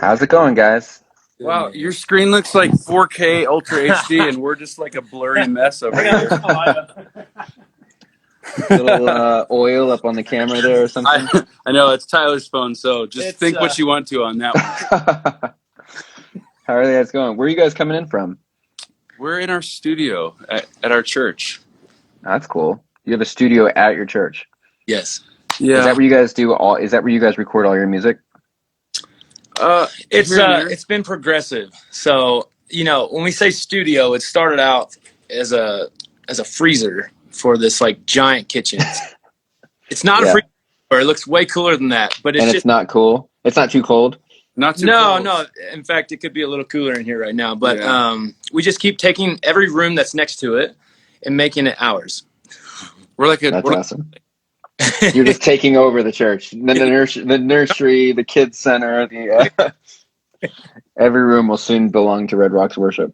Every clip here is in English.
How's it going, guys? Wow, your screen looks like 4K Ultra HD, and we're just like a blurry mess over here. Little oil up on the camera there or something. I know it's Tyler's phone, so just think what you want to on that one. How are you guys going? Where are you guys coming in from? We're in our studio at our church. That's cool. You have a studio at your church. Yes. Yeah. Is that where you guys do all? Is that where you guys record all your music? It's been progressive. So, when we say studio, it started out as a freezer for this like giant kitchen. It's not a freezer. It looks way cooler than that, but it's not cool. It's not too cold. Not too cold. No. In fact, it could be a little cooler in here right now. But we just keep taking every room that's next to it and making it ours. That's awesome. You're just taking over the church, the nursery, the kids center. Every room will soon belong to Red Rocks Worship.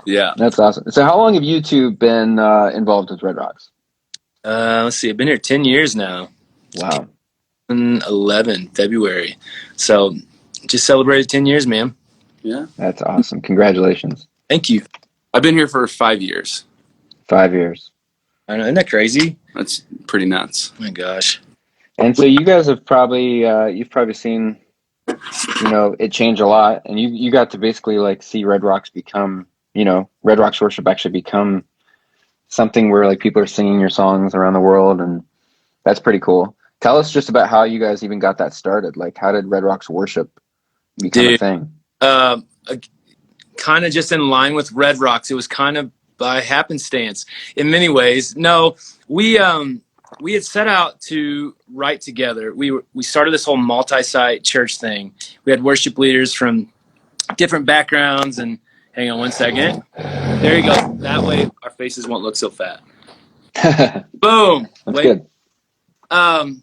Yeah, that's awesome. So, how long have you two been involved with Red Rocks? Let's see. I've been here 10 years now. Wow. 11 February. So, just celebrated 10 years, man. Yeah, that's awesome. Congratulations. Thank you. I've been here for 5 years. 5 years. I know, isn't that crazy? That's pretty nuts. Oh my gosh. And so you guys have probably you've probably seen it change a lot, and you got to basically like see Red Rocks become, Red Rocks Worship actually become something where like people are singing your songs around the world, and that's pretty cool. Tell us just about how you guys even got that started. Like, how did Red Rocks Worship become a thing? Kind of just in line with Red Rocks. It was kind of by happenstance in many ways. No, we had set out to write together. We started this whole multi-site church thing. We had worship leaders from different backgrounds, and hang on one second. There you go. That way our faces won't look so fat. Boom. That's good.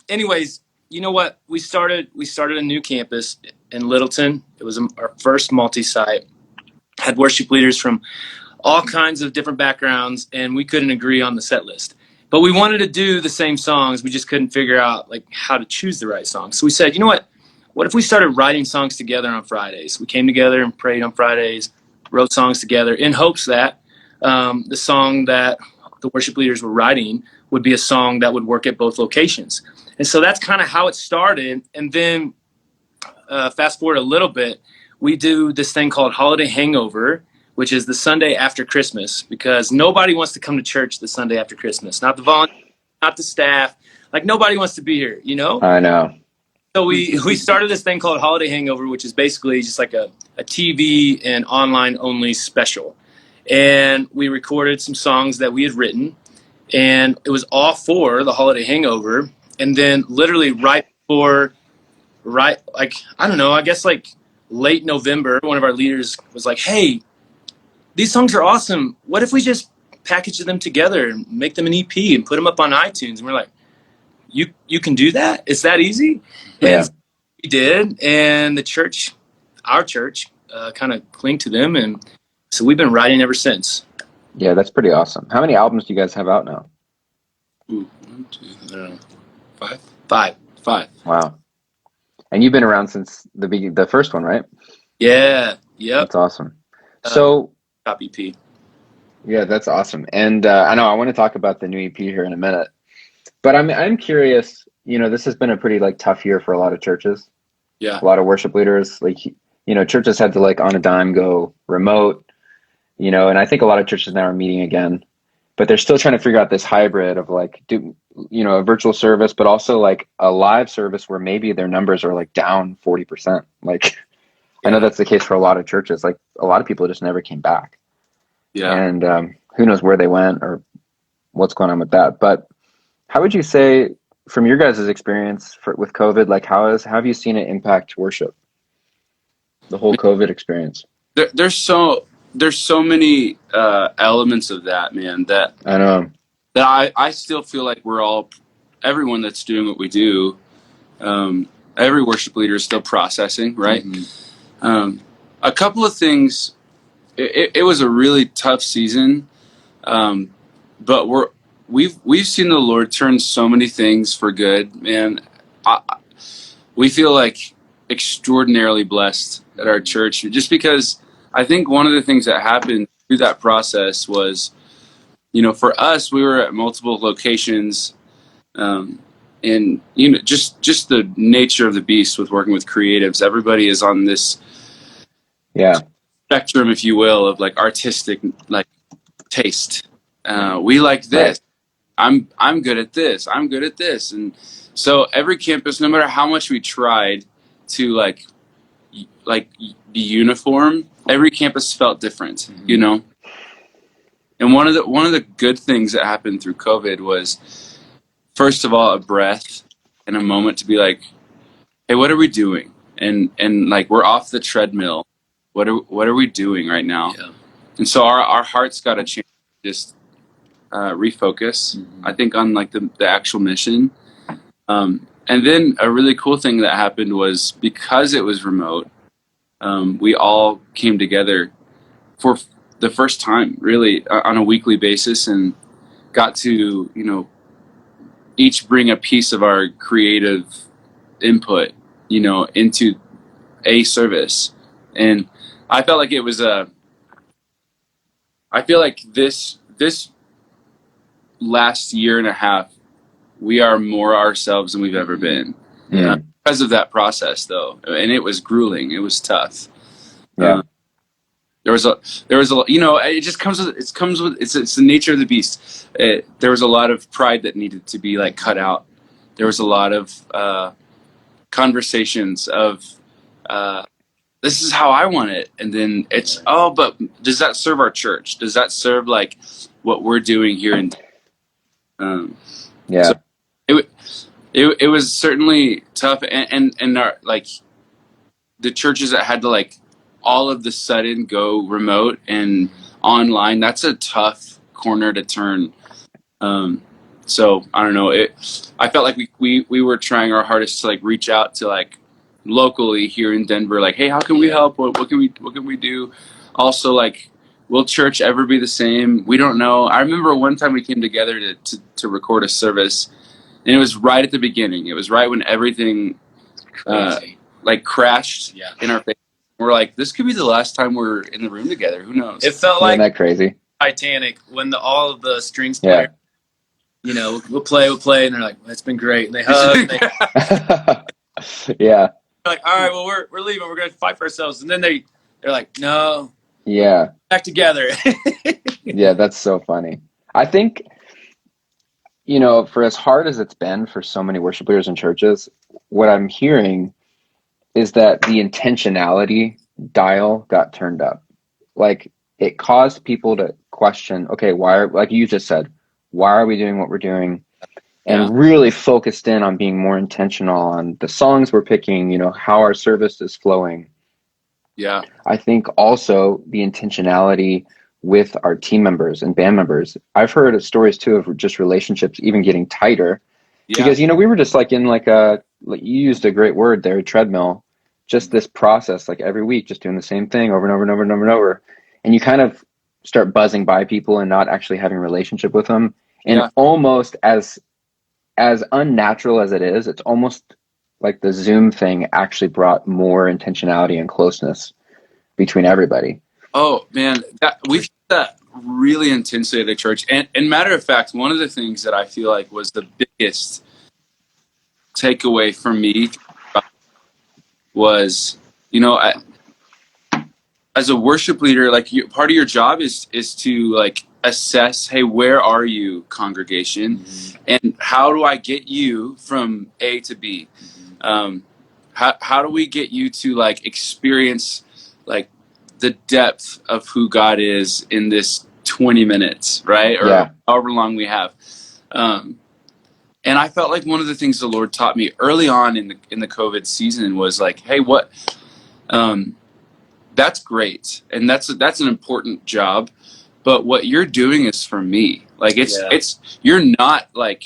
Anyways, you know what? We started a new campus in Littleton. It was our first multi-site. Had worship leaders from all kinds of different backgrounds, and we couldn't agree on the set list. But we wanted to do the same songs. We just couldn't figure out like how to choose the right songs. So we said, you know what? What if we started writing songs together on Fridays? We came together and prayed on Fridays, wrote songs together in hopes that the song that the worship leaders were writing would be a song that would work at both locations. And so that's kind of how it started. And then fast forward a little bit, we do this thing called Holiday Hangover, which is the Sunday after Christmas, because nobody wants to come to church the Sunday after Christmas. Not the volunteers, not the staff. Like, nobody wants to be here, I know. So we started this thing called Holiday Hangover, which is basically just like a TV and online-only special. And we recorded some songs that we had written, and it was all for the Holiday Hangover. And then literally late November, one of our leaders was like, hey, these songs are awesome. What if we just package them together and make them an EP and put them up on iTunes? And we're like, you can do that? It's that easy? Yeah. And we did. And our church, kind of clinged to them. And so we've been writing ever since. Yeah, that's pretty awesome. How many albums do you guys have out now? 1, 2, I don't know. 5. Wow. And you've been around since the first one, right? Yeah. Yep. That's awesome. So, top EP. Yeah, that's awesome. And I know I want to talk about the new EP here in a minute, but I'm curious. This has been a pretty like tough year for a lot of churches. Yeah. A lot of worship leaders, like churches had to like on a dime go remote. And I think a lot of churches now are meeting again, but they're still trying to figure out this hybrid of like a virtual service, but also like a live service where maybe their numbers are like down 40%. Like, I know that's the case for a lot of churches. Like, a lot of people just never came back. Yeah. And who knows where they went or what's going on with that. But how would you say, from your guys' experience with COVID, like how have you seen it impact worship? The whole COVID experience. There's so many elements of that, man, that I know. That I still feel like everyone that's doing what we do, every worship leader is still processing, right? Mm-hmm. A couple of things, it was a really tough season, but we've seen the Lord turn so many things for good, man. We feel like extraordinarily blessed at our church, just because I think one of the things that happened through that process was, for us, we were at multiple locations, and just the nature of the beast with working with creatives. Everybody is on this spectrum, if you will, of like artistic like taste. We like this. Right. I'm good at this. I'm good at this. And so every campus, no matter how much we tried to like be uniform, every campus felt different, And one of the good things that happened through COVID was, first of all, a breath and a moment to be like, hey, what are we doing? And like, we're off the treadmill. What are we doing right now? Yeah. And so our hearts got to change, just refocus, I think, on like the actual mission. And then a really cool thing that happened was, because it was remote, we all came together for the first time, really, on a weekly basis, and got to, each bring a piece of our creative input, into a service. And I felt like it was I feel like this last year and a half, we are more ourselves than we've ever been. Yeah. Because of that process, though. And it was grueling. It was tough. Yeah. There was a, it just comes with, it's the nature of the beast. There was a lot of pride that needed to be like cut out. There was a lot of conversations of, this is how I want it. And then it's, but does that serve our church? Does that serve like what we're doing here in, yeah. So it was certainly tough. And our, like, the churches that had to like all of the sudden go remote and online, that's a tough corner to turn. So I don't know, I felt like we were trying our hardest to like reach out to like locally here in Denver, like, hey, how can we help? What can we do? Also, like, will church ever be the same? We don't know. I remember one time we came together to record a service, and it was right at the beginning. It was right when everything like crashed in our face. We're like, this could be the last time we're in the room together. Who knows? It felt like, isn't that crazy? Titanic, when all of the strings players, we'll play, and they're like, it's been great, and they hug. And yeah. Like, all right, well, we're leaving. We're going to fight for ourselves. And then they're like, no. Yeah. Back together. Yeah, that's so funny. I think, for as hard as it's been for so many worship leaders in churches, what I'm hearing is that the intentionality dial got turned up. Like, it caused people to question, okay, like you just said, why are we doing what we're doing? And really focused in on being more intentional on the songs we're picking, how our service is flowing. Yeah. I think also the intentionality with our team members and band members. I've heard of stories too of just relationships even getting tighter because, we were just like in like you used a great word there, treadmill, just this process, like every week, just doing the same thing over and over and over and over and over. And you kind of start buzzing by people and not actually having a relationship with them. And almost as unnatural as it is, it's almost like the Zoom thing actually brought more intentionality and closeness between everybody. Oh man, we felt that really intensely at the church. And matter of fact, one of the things that I feel like was the biggest takeaway for me was, as a worship leader, like part of your job is to like assess, hey, where are you, congregation? Mm-hmm. And how do I get you from A to B? How do we get you to like experience like the depth of who God is in this 20 minutes, right? Or however long we have. And I felt like one of the things the Lord taught me early on in the COVID season was like, hey, that's great. And that's an important job. But what you're doing is for me. Like you're not like,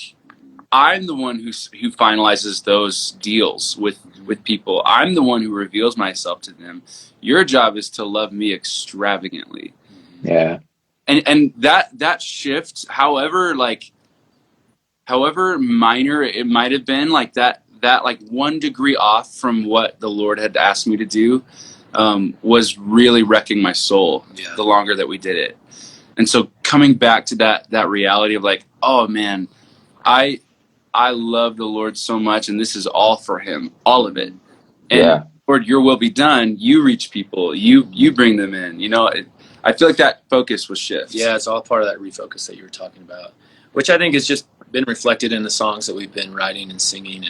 I'm the one who finalizes those deals with people. I'm the one who reveals myself to them. Your job is to love me extravagantly. Yeah. And that shift, however minor it might have been, like that like 1 degree off from what the Lord had asked me to do was really wrecking my soul the longer that we did it. And so coming back to that reality of like, oh man, I love the Lord so much, and this is all for him, all of it. And Lord, your will be done. You reach people, you bring them in, I feel like that focus was shift. Yeah, it's all part of that refocus that you were talking about, which I think has just been reflected in the songs that we've been writing and singing.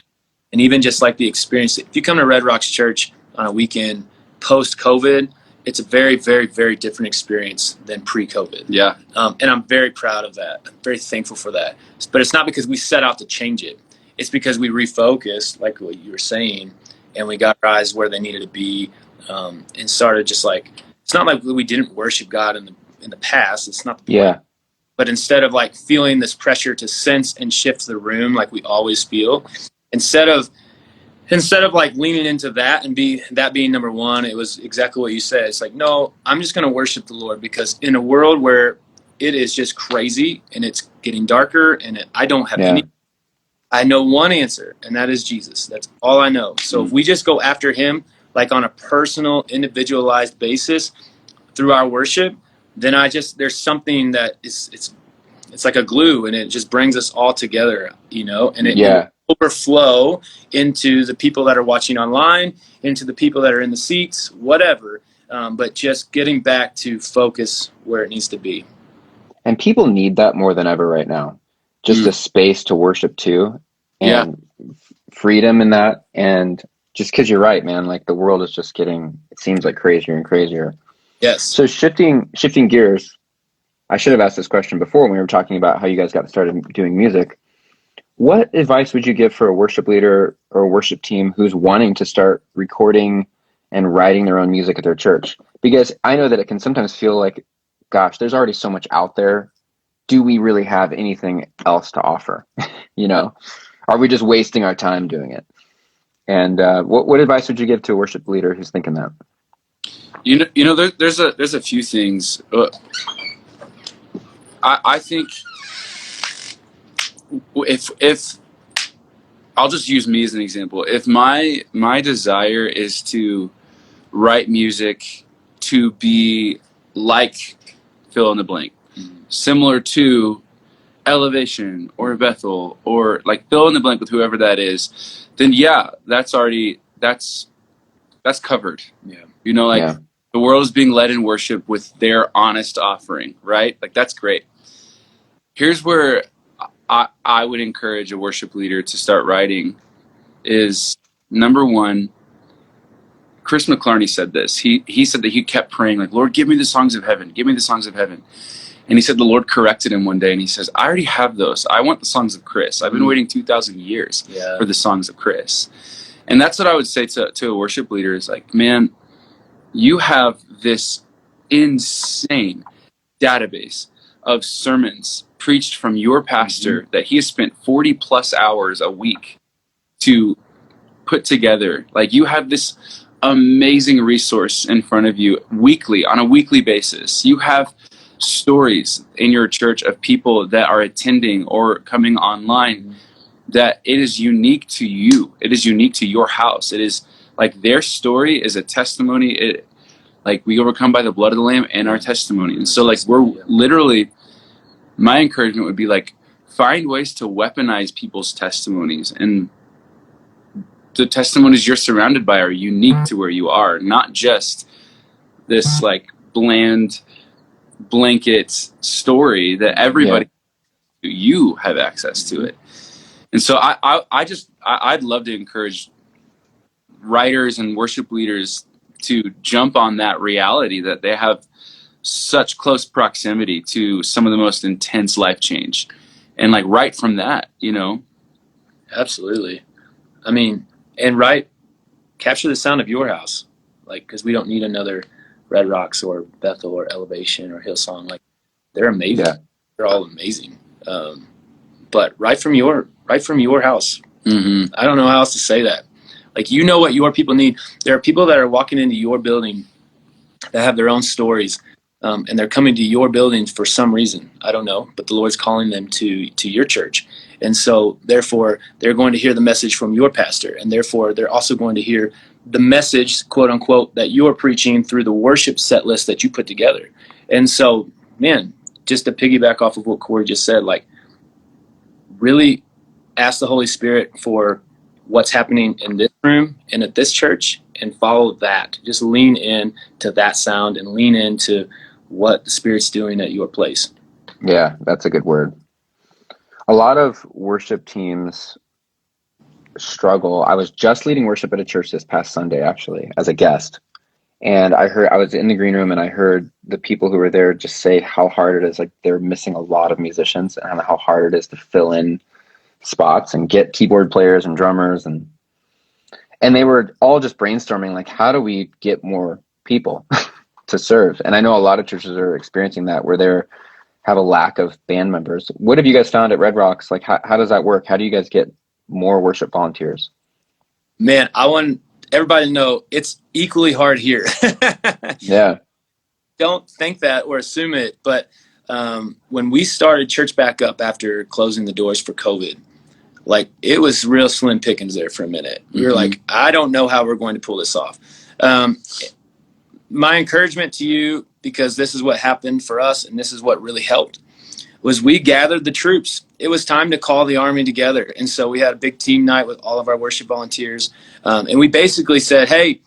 And even just like the experience, if you come to Red Rocks Church on a weekend post-COVID, it's a very, very, very different experience than pre-COVID. Yeah. And I'm very proud of that. I'm very thankful for that. But it's not because we set out to change it. It's because we refocused, like what you were saying, and we got our eyes where they needed to be, and started just like, it's not like we didn't worship God in the past. It's not the point. Yeah. But instead of like feeling this pressure to sense and shift the room like we always feel, instead of like leaning into that and that being number one, it was exactly what you said. It's like, no, I'm just going to worship the Lord, because in a world where it is just crazy and it's getting darker and I don't have I know one answer, and that is Jesus. That's all I know. So if we just go after him, like on a personal, individualized basis through our worship, then there's something that it's like a glue, and it just brings us all together, and it overflow into the people that are watching online, into the people that are in the seats, whatever. But just getting back to focus where it needs to be. And people need that more than ever right now. Just a space to worship too, and freedom in that. And just because you're right, man, like the world is just getting, it seems like crazier and crazier. Yes. So shifting gears, I should have asked this question before when we were talking about how you guys got started doing music. What advice would you give for a worship leader or a worship team who's wanting to start recording and writing their own music at their church? Because I know that it can sometimes feel like, gosh, there's already so much out there. Do we really have anything else to offer? Are we just wasting our time doing it? And what advice would you give to a worship leader who's thinking that? There's a few things. I think if I'll just use me as an example. If my desire is to write music to be like fill in the blank, similar to Elevation or Bethel, or like fill in the blank with whoever that is, then that's covered. The world is being led in worship with their honest offering, right? Like that's great. Here's where I would encourage a worship leader to start writing is, number one, Chris McClarney said this. He said that he kept praying, like, Lord, give me the songs of heaven. Give me the songs of heaven. And he said the Lord corrected him one day, and he says, I already have those. I want the songs of Chris. I've been waiting 2,000 years for the songs of Chris. And that's what I would say to a worship leader is like, man, you have this insane database of sermons preached from your pastor that he has spent 40 plus hours a week to put together. Like, you have this amazing resource in front of you on a weekly basis. You have stories in your church of people that are attending or coming online that it is unique to you. It is unique to your house. It is like their story is a testimony. Like, we overcome by the blood of the Lamb and our testimony. And so, like, we're literally, my encouragement would be like, find ways to weaponize people's testimonies. And the testimonies you're surrounded by are unique to where you are, not just this like bland blanket story that everybody, you have access to it. And so I'd love to encourage writers and worship leaders to jump on that reality that they have such close proximity to some of the most intense life change, and like write from that, Absolutely. I mean, and capture the sound of your house, like, because we don't need another Red Rocks or Bethel or Elevation or Hillsong. Like, they're amazing. They're all amazing. But right from your house. I don't know how else to say that. Like, what your people need. There are people that are walking into your building that have their own stories and they're coming to your buildings for some reason. I don't know, but the Lord's calling them to your church. And so therefore they're going to hear the message from your pastor, and therefore they're also going to hear the message, quote unquote, that you're preaching through the worship set list that you put together. And so, man, just to piggyback off of what Corey just said, like, really ask the Holy Spirit for what's happening in this room and at this church, and follow that. Just lean in to that sound and lean into what the Spirit's doing at your place. Yeah, that's a good word. A lot of worship teams struggle. I was just leading worship at a church this past Sunday, actually, as a guest. And I was in the green room, and I heard the people who were there just say how hard it is. Like, they're missing a lot of musicians, and how hard it is to fill in spots and get keyboard players and drummers. And they were all just brainstorming, like, how do we get more people to serve? And I know a lot of churches are experiencing that, where they have a lack of band members. What have you guys found at Red Rocks? Like, how does that work? How do you guys get more worship volunteers? Man, I want everybody to know it's equally hard here. Yeah. Don't think that or assume it, but when we started church back up after closing the doors for COVID, like, it was real slim pickings there for a minute. We were like, I don't know how we're going to pull this off. My encouragement to you, because this is what happened for us and this is what really helped, was we gathered the troops. It was time to call the army together. And so we had a big team night with all of our worship volunteers. And we basically said, hey,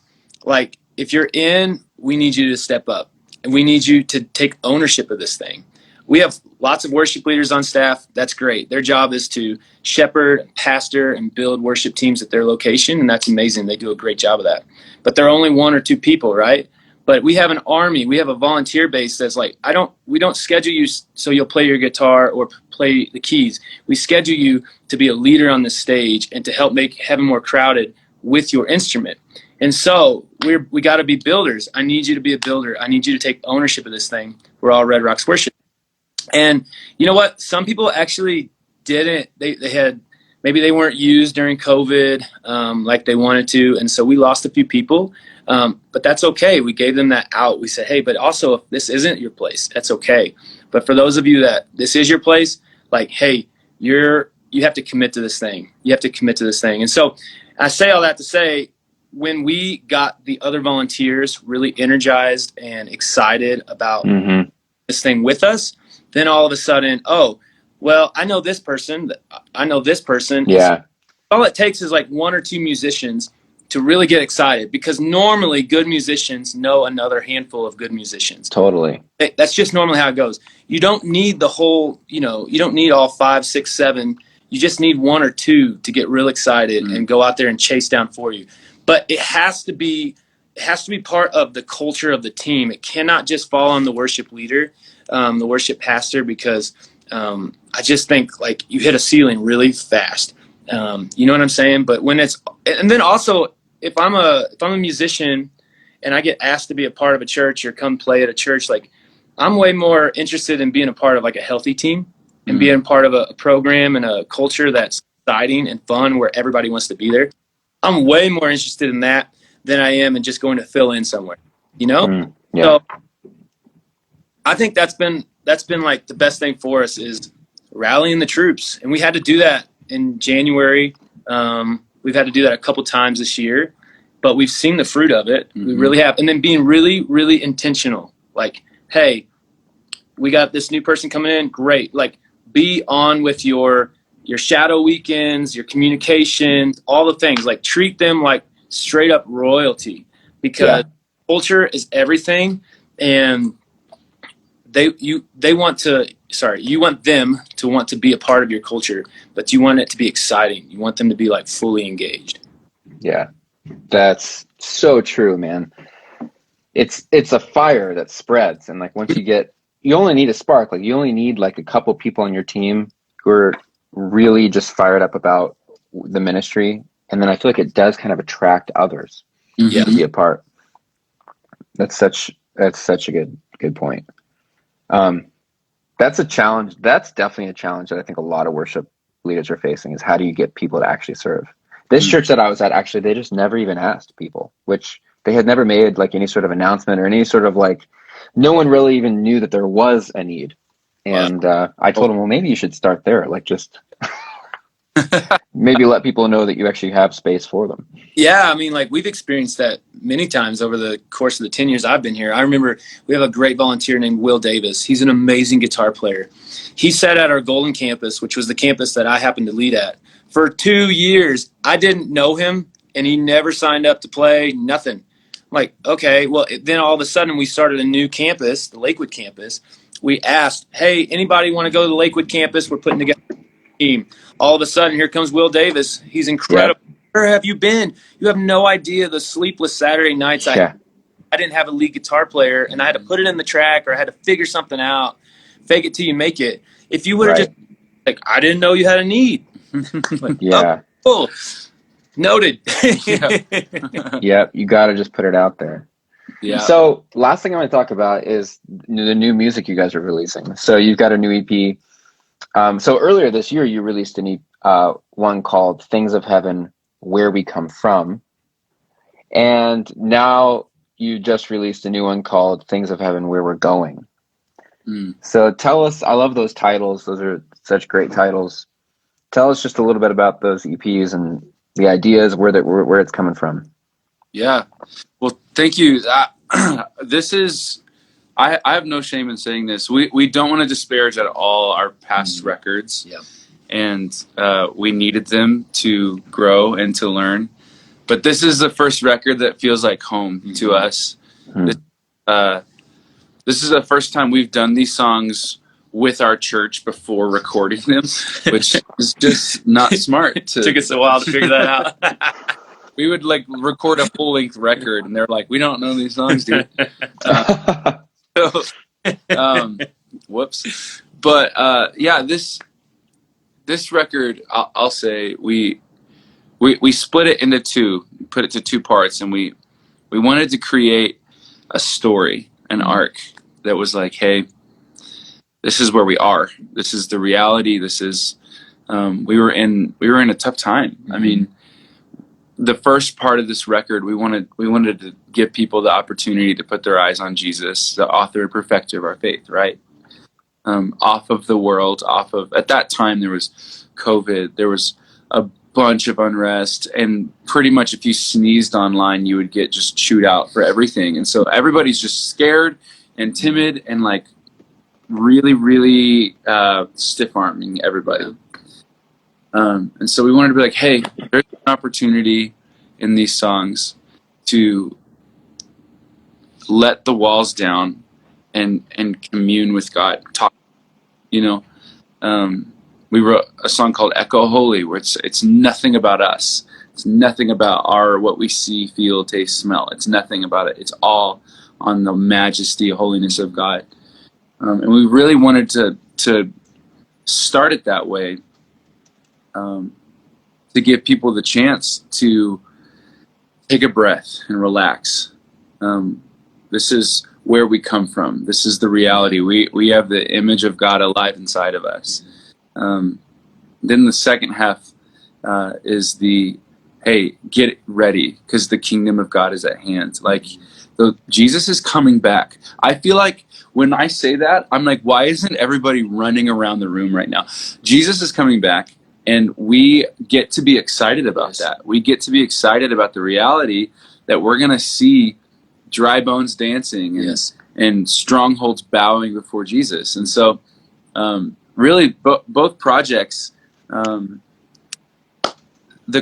like, if you're in, we need you to step up. And we need you to take ownership of this thing. We have lots of worship leaders on staff. That's great. Their job is to shepherd, pastor, and build worship teams at their location. And that's amazing. They do a great job of that. But they're only one or two people, right? But we have an army. We have a volunteer base that's like, we don't schedule you so you'll play your guitar or play the keys. We schedule you to be a leader on the stage and to help make heaven more crowded with your instrument. And so we got to be builders. I need you to be a builder. I need you to take ownership of this thing. We're all Red Rocks worship. And you know what? Some people actually didn't. Maybe they weren't used during COVID like they wanted to. And so we lost a few people. But that's okay. We gave them that out. We said, hey, but also if this isn't your place, that's okay. But for those of you that this is your place, like, hey, you have to commit to this thing. You have to commit to this thing. And so I say all that to say, when we got the other volunteers really energized and excited about this thing with us, then all of a sudden, oh, well, I know this person. Yeah. All it takes is like one or two musicians to really get excited, because normally good musicians know another handful of good musicians. Totally. That's just normally how it goes. You don't need the whole, you don't need all 5, 6, 7. You just need one or two to get real excited and go out there and chase down for you. But it has to be part of the culture of the team. It cannot just fall on the worship leader, the worship pastor, because I just think, like, you hit a ceiling really fast. You know what I'm saying? But and then also, if I'm a musician and I get asked to be a part of a church or come play at a church, like, I'm way more interested in being a part of like a healthy team and being part of a program and a culture that's exciting and fun where everybody wants to be there. I'm way more interested in that than I am in just going to fill in somewhere, Yeah. So I think that's been like the best thing for us, is rallying the troops. And we had to do that in January. We've had to do that a couple times this year, but we've seen the fruit of it. We really have. And then being really, really intentional. Like, hey, we got this new person coming in. Great. Like, be on with your shadow weekends, your communications, all the things. Like, treat them like straight up royalty, because culture is everything. And you want them to want to be a part of your culture, but you want it to be exciting. You want them to be like fully engaged. Yeah, that's so true, man. It's a fire that spreads, and like, once you only need a spark. Like, you only need like a couple people on your team who are really just fired up about the ministry, and then I feel like it does kind of attract others to be a part. That's such a good point. That's a challenge. That's definitely a challenge that I think a lot of worship leaders are facing, is how do you get people to actually serve? This church that I was at, actually, they just never even asked people, which they had never made like any sort of announcement or any sort of like no one really even knew that there was a need. And I told him, well, maybe you should start there. Like, just maybe let people know that you actually have space for them. Yeah, I mean, like, we've experienced that many times over the course of the 10 years I've been here. I remember we have a great volunteer named Will Davis. He's an amazing guitar player. He sat at our Golden campus, which was the campus that I happened to lead at, for 2 years. I didn't know him, and he never signed up to play, nothing. I'm like, okay, well, then all of a sudden we started a new campus, the Lakewood campus. We asked, hey, anybody want to go to the Lakewood campus? We're putting together a team. All of a sudden, here comes Will Davis. He's incredible. Yeah. Where have you been? You have no idea the sleepless Saturday nights I didn't have a lead guitar player, and I had to put it in the track, or I had to figure something out, fake it till you make it. If you would have just, like, I didn't know you had a need. Like, yeah. Oh, cool. Noted. Yeah, you got to just put it out there. Yeah. So last thing I want to talk about is the new music you guys are releasing. So you've got a new EP. So earlier this year, you released one called Things of Heaven, Where We Come From. And now you just released a new one called Things of Heaven, Where We're Going. So tell us, I love those titles. Those are such great titles. Tell us just a little bit about those EPs and the ideas, where it's coming from. Yeah. Well, thank you. This is, I have no shame in saying this. We don't want to disparage at all our past records. Yeah. And we needed them to grow and to learn. But this is the first record that feels like home to us. This is the first time we've done these songs with our church before recording them, which is just not smart. Took us a while to figure that out. We would like record a full-length record, and they're like, "We don't know these songs, dude." Whoops. But yeah, this record, I'll say we split it into two, put it to two parts, and we wanted to create a story, an arc that was like, hey, this is where we are. This is the reality. This is we were in a tough time. I mean, the first part of this record, we wanted to give people the opportunity to put their eyes on Jesus, the author and perfecter of our faith, right? Off of the world, at that time there was COVID, there was a bunch of unrest, and pretty much if you sneezed online, you would get just chewed out for everything. And so everybody's just scared and timid and like really, really stiff-arming everybody. And so we wanted to be like, hey, there's an opportunity in these songs to let the walls down and commune with God. Talk, we wrote a song called Echo Holy, where it's nothing about us. It's nothing about what we see, feel, taste, smell. It's nothing about it. It's all on the majesty, holiness of God. And we really wanted to start it that way, to give people the chance to take a breath and relax. This is where we come from. This is the reality. We have the image of God alive inside of us. Then the second half is the, hey, get ready, because the kingdom of God is at hand. Like, Jesus is coming back. I feel like when I say that, I'm like, why isn't everybody running around the room right now? Jesus is coming back, and we get to be excited about that. We get to be excited about the reality that we're going to see dry bones dancing and strongholds bowing before Jesus. And so really both projects, the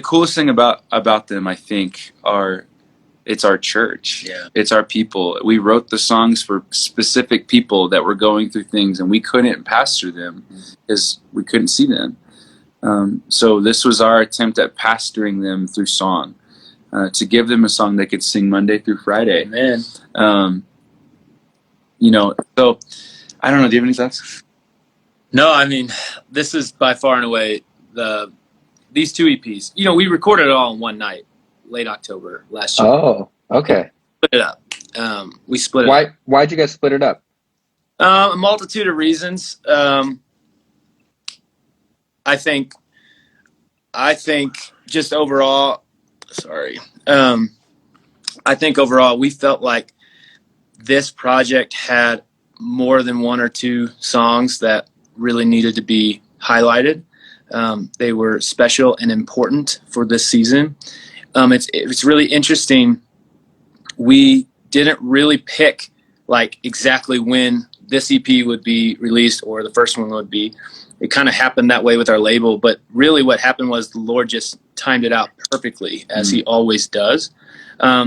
coolest thing about them, I think, it's our church. Yeah. It's our people. We wrote the songs for specific people that were going through things, and we couldn't pastor them because we couldn't see them. So this was our attempt at pastoring them through song, to give them a song they could sing Monday through Friday. Man. So I don't know. Do you have any thoughts? No, I mean, this is by far and away these two EPs. We recorded it all in one night, late October last year. Oh, okay. Split it up. We split it up. Why'd you guys split it up? A multitude of reasons. I think just overall, I think overall we felt like this project had more than one or two songs that really needed to be highlighted. They were special and important for this season. It's really interesting. We didn't really pick like exactly when this EP would be released or the first one would be. It kind of happened that way with our label, but really what happened was the Lord just timed it out perfectly, as he always does.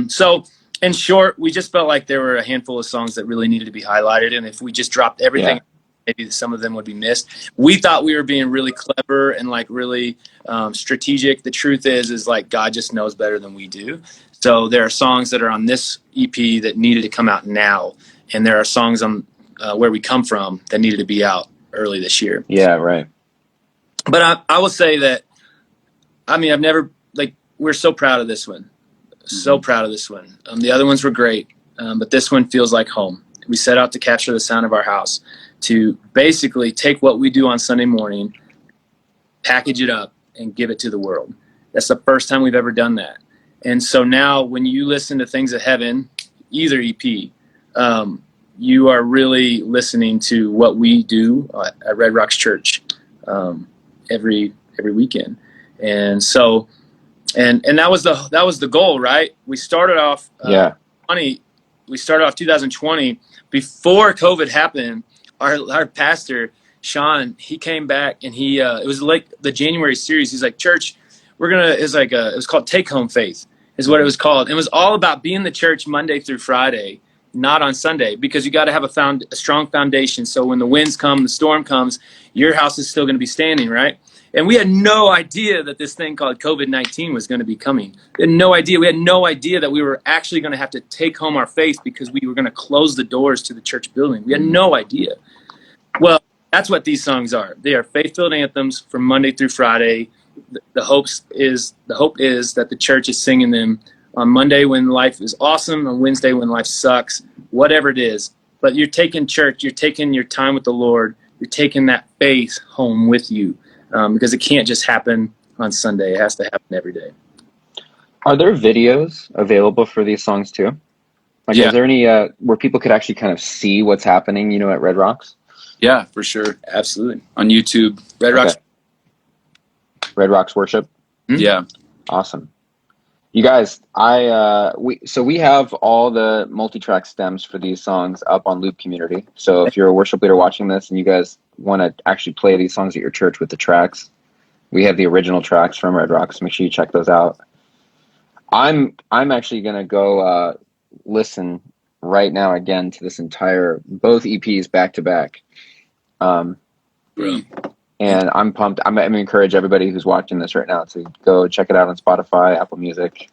So in short, we just felt like there were a handful of songs that really needed to be highlighted, and if we just dropped everything, maybe some of them would be missed. We thought we were being really clever and like really strategic. The truth is like God just knows better than we do. So there are songs that are on this EP that needed to come out now, and there are songs on Where We Come From that needed to be out early this year. Yeah, right. But I will say that, I mean, we're so proud of this one. So proud of this one. The other ones were great, but this one feels like home. We set out to capture the sound of our house, to basically take what we do on Sunday morning, package it up, and give it to the world. That's the first time we've ever done that. And so now when you listen to Things of Heaven, either EP, you are really listening to what we do at Red Rocks Church every weekend. And so, and that was the goal, right? We started off 2020 before COVID happened. Our pastor Sean, he came back and he it was like the January series. He's like, church, it was called Take Home Faith is what it was called. It was all about being the church Monday through Friday, not on Sunday, because you got to have a strong foundation. So when the winds come, the storm comes, your house is still going to be standing, right? And we had no idea that this thing called COVID-19 was going to be coming. We had no idea. We had no idea that we were actually going to have to take home our faith because we were going to close the doors to the church building. We had no idea. Well, that's what these songs are. They are faith-filled anthems from Monday through Friday. The hope is that the church is singing them on Monday when life is awesome, on Wednesday when life sucks, whatever it is. But you're taking church, you're taking your time with the Lord, you're taking that faith home with you, because it can't just happen on Sunday. It has to happen every day. Are there videos available for these songs too? Like, is there any where people could actually kind of see what's happening, at Red Rocks? Yeah, for sure. Absolutely. On YouTube. Red Rocks Worship? Mm-hmm. Yeah. Awesome. You guys, we have all the multi-track stems for these songs up on Loop Community. So if you're a worship leader watching this and you guys want to actually play these songs at your church with the tracks, we have the original tracks from Red Rocks. Make sure you check those out. I'm actually going to go listen right now again to both EPs back to back. Really? And I'm pumped. I'm going to encourage everybody who's watching this right now to go check it out on Spotify, Apple Music,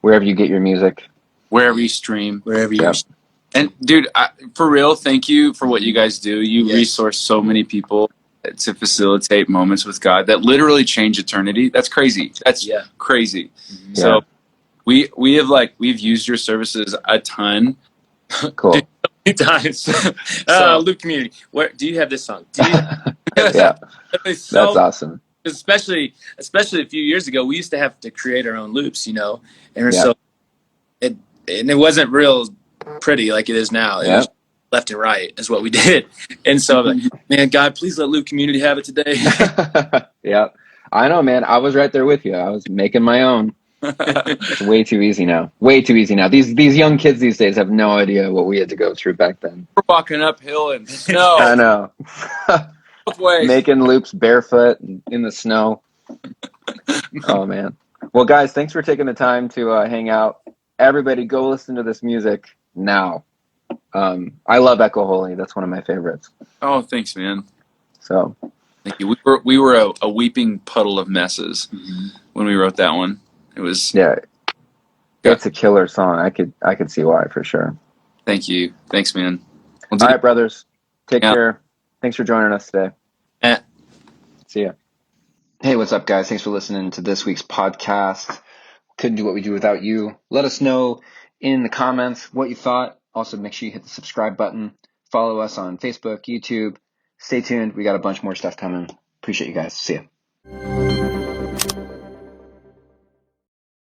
wherever you get your music. Wherever you stream. Wherever you stream. And, dude, for real, thank you for what you guys do. You resource so many people to facilitate moments with God that literally change eternity. That's crazy. That's crazy. Mm-hmm. So we've used your services a ton. Cool. Times. Loop Community. Where do you have this song? Yeah, that's awesome. Especially a few years ago, we used to have to create our own loops, and so it wasn't real pretty like it is now. It was left and right is what we did, and so I'm like, man, God, please let Loop Community have it today. Yeah, I know, man. I was right there with you. I was making my own. It's way too easy now. These young kids these days have no idea what we had to go through back then. We're walking uphill in snow. I know. Both ways. Making loops barefoot in the snow. Oh man. Well, guys, thanks for taking the time to hang out. Everybody, go listen to this music now. I love Echo Holy. That's one of my favorites. Oh, thanks, man. So, thank you. We were a weeping puddle of messes when we wrote that one. It was it's a killer song. I could see why for sure. Thank you. Thanks, man. All right, brothers. Take care. Thanks for joining us today. See ya. Hey, what's up, guys? Thanks for listening to this week's podcast. Couldn't do what we do without you. Let us know in the comments what you thought. Also, make sure you hit the subscribe button. Follow us on Facebook, YouTube. Stay tuned. We got a bunch more stuff coming. Appreciate you guys. See ya.